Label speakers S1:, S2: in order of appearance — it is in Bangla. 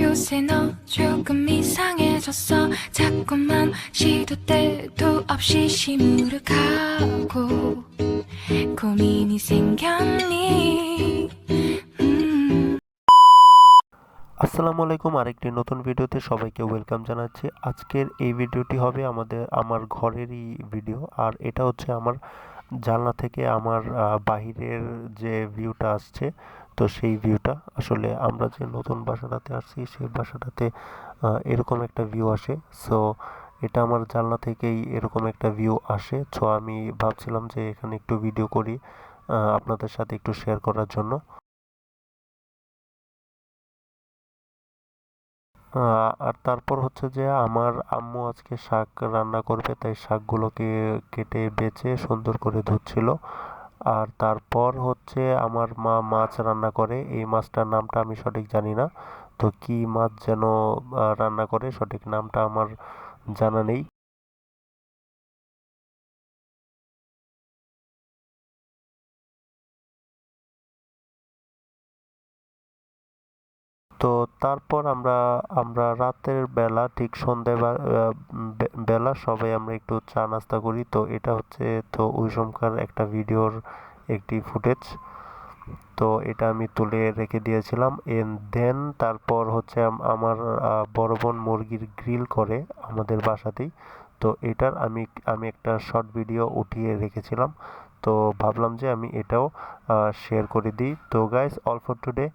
S1: 요새 너 조금 이상해졌어. 자꾸만 시도 때도 없이 시무룩하고 고민이 생겼니?
S2: আসসালামু আলাইকুম, আরেকটি নতুন ভিডিওতে সবাইকে ওয়েলকাম জানাচ্ছি। আজকের এই ভিডিওটি হবে আমার ঘরেরই ভিডিও, আর এটা হচ্ছে আমার জানলা থেকে আমার বাহিরের যে ভিউটা আসছে। তো সেই ভিউটা আসলে আমরা যে নতুন বাসাটাতে আসছি সেই বাসাটাতে এরকম একটা ভিউ আসে। সো এটা আমার জানলা থেকেই এরকম একটা ভিউ আসে। সো আমি ভাবছিলাম যে এখানে একটু ভিডিও করি, আপনাদের সাথে একটু শেয়ার করার জন্য। আর তারপর হচ্ছে যে আমার আম্মু আজকে শাক রান্না করবে, তাই শাকগুলোকে কেটে বেছে সুন্দর করে ধুচ্ছিল। আর তারপর হচ্ছে আমার মা মাছ রান্না করে। এই মাছটার নামটা আমি সঠিক জানি না, তো কি মাছ যেন রান্না করে, সঠিক নামটা আমার জানা নেই। তো তারপর আমরা আমরা রাতের বেলা ঠিক বেলা সবাই আমরা একটু চা নাস্তা করি। তো এটা হচ্ছে তো ওই সময়কার একটা ভিডিওর একটি ফুটেজ। তো এটা আমি তুলে রেখে দিয়েছিলাম। এন্ড দেন তারপর হচ্ছে আমার বড় বোন মুরগির গ্রিল করে আমাদের বাসাতেই। তো এটার আমি আমি একটা শর্ট ভিডিও উঠিয়ে রেখেছিলাম। তো ভাবলাম যে আমি এটাও শেয়ার করে দিই। তো গাইস, অল ফর টুডে।